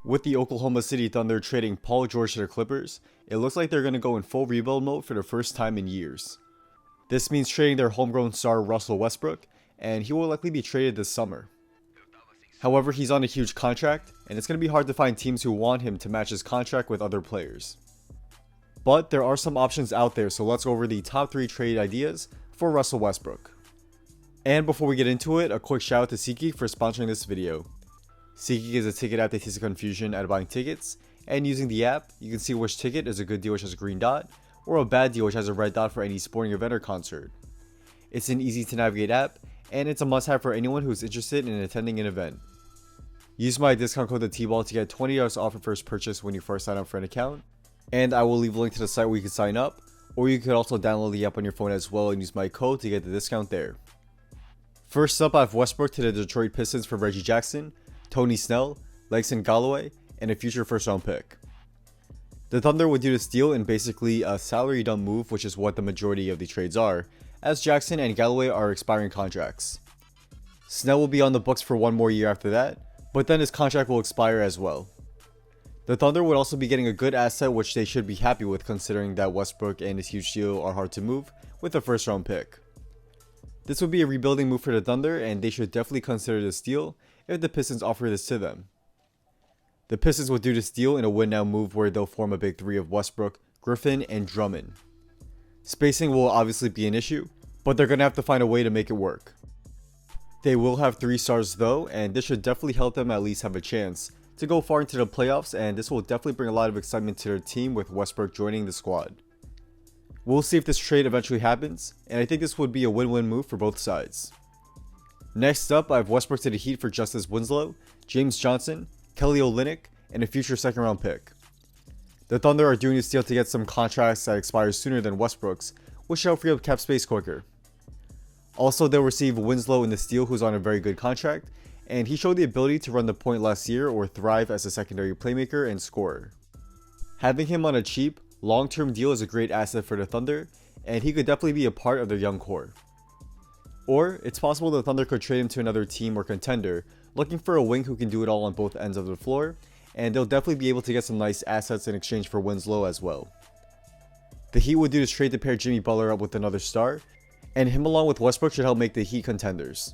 With the Oklahoma City Thunder trading Paul George to the Clippers, it looks like they're going to go in full rebuild mode for the first time in years. This means trading their homegrown star Russell Westbrook, and he will likely be traded this summer. However, he's on a huge contract, and it's going to be hard to find teams who want him to match his contract with other players. But there are some options out there, so let's go over the top 3 trade ideas for Russell Westbrook. And before we get into it, a quick shout out to SeatGeek for sponsoring this video. SeatGeek is a ticket app that takes the confusion out of buying tickets, and using the app, you can see which ticket is a good deal which has a green dot, or a bad deal which has a red dot for any sporting event or concert. It's an easy to navigate app, and it's a must-have for anyone who's interested in attending an event. Use my discount code THETBALL to get $20 off your first purchase when you first sign up for an account, and I will leave a link to the site where you can sign up, or you could also download the app on your phone as well and use my code to get the discount there. First up, I have Westbrook to the Detroit Pistons for Reggie Jackson, Tony Snell, Langston Galloway, and a future first round pick. The Thunder would do this deal in basically a salary dump move, which is what the majority of the trades are, as Jackson and Galloway are expiring contracts. Snell will be on the books for one more year after that, but then his contract will expire as well. The Thunder would also be getting a good asset which they should be happy with, considering that Westbrook and his huge deal are hard to move with a first round pick. This would be a rebuilding move for the Thunder, and they should definitely consider this deal if the Pistons offer this to them. The Pistons would do this deal in a win now move where they'll form a big 3 of Westbrook, Griffin, and Drummond. Spacing will obviously be an issue, but they're going to have to find a way to make it work. They will have 3 stars though, and this should definitely help them at least have a chance to go far into the playoffs, and this will definitely bring a lot of excitement to their team with Westbrook joining the squad. We'll see if this trade eventually happens, and I think this would be a win-win move for both sides. Next up, I have Westbrook to the Heat for Justice Winslow, James Johnson, Kelly Olynyk, and a future second round pick. The Thunder are doing this deal to get some contracts that expire sooner than Westbrook's, which shall free up cap space quicker. Also, they'll receive Winslow in this deal, who's on a very good contract, and he showed the ability to run the point last year or thrive as a secondary playmaker and scorer. Having him on a cheap, long-term deal is a great asset for the Thunder, and he could definitely be a part of their young core. Or, it's possible the Thunder could trade him to another team or contender, looking for a wing who can do it all on both ends of the floor, and they'll definitely be able to get some nice assets in exchange for Winslow as well. The Heat would do this trade to pair Jimmy Butler up with another star, and him along with Westbrook should help make the Heat contenders.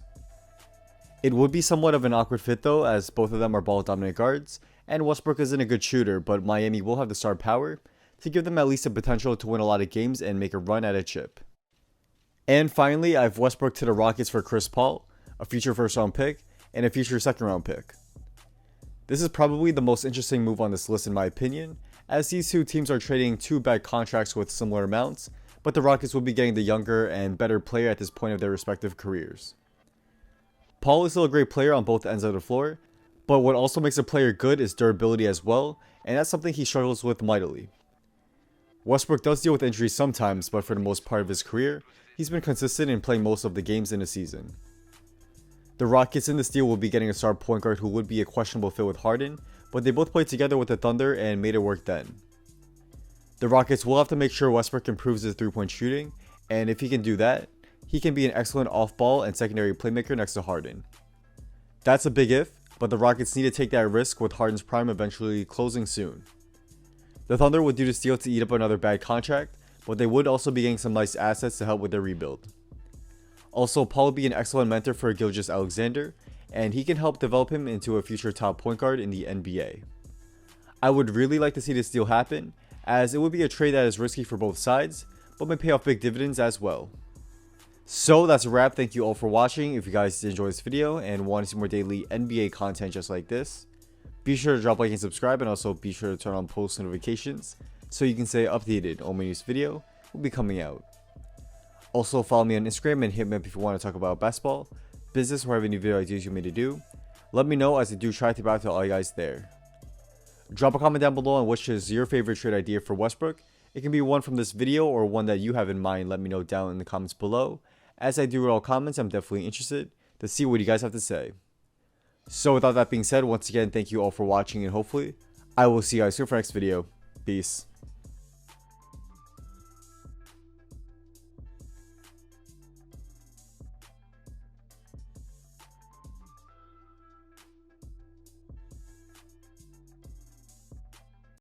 It would be somewhat of an awkward fit though, as both of them are ball-dominant guards, and Westbrook isn't a good shooter, but Miami will have the star power to give them at least the potential to win a lot of games and make a run at a chip. And finally, I have Westbrook to the Rockets for Chris Paul, a future first round pick, and a future second round pick. This is probably the most interesting move on this list in my opinion, as these two teams are trading 2 bad contracts with similar amounts, but the Rockets will be getting the younger and better player at this point of their respective careers. Paul is still a great player on both ends of the floor, but what also makes a player good is durability as well, and that's something he struggles with mightily. Westbrook does deal with injuries sometimes, but for the most part of his career, he's been consistent in playing most of the games in a season. The Rockets in this deal will be getting a star point guard who would be a questionable fit with Harden, but they both played together with the Thunder and made it work then. The Rockets will have to make sure Westbrook improves his 3-point shooting, and if he can do that, he can be an excellent off-ball and secondary playmaker next to Harden. That's a big if, but the Rockets need to take that risk with Harden's prime eventually closing soon. The Thunder would do this deal to eat up another bad contract, but they would also be getting some nice assets to help with their rebuild. Also, Paul would be an excellent mentor for Gilgeous-Alexander, and he can help develop him into a future top point guard in the NBA. I would really like to see this deal happen, as it would be a trade that is risky for both sides, but may pay off big dividends as well. So that's a wrap. Thank you all for watching. If you guys did enjoy this video and want to see more daily NBA content just like this, be sure to drop a like and subscribe, and also be sure to turn on post notifications so you can stay updated on my newest video will be coming out. Also follow me on Instagram and hit me up if you want to talk about basketball, business, or have any video ideas you may to do. Let me know, as I do try to get back to all you guys there. Drop a comment down below on which is your favorite trade idea for Westbrook. It can be one from this video or one that you have in mind. Let me know down in the comments below. As I do read all comments, I'm definitely interested to see what you guys have to say. So without that being said, once again, thank you all for watching, and hopefully I will see you guys soon for the next video. Peace.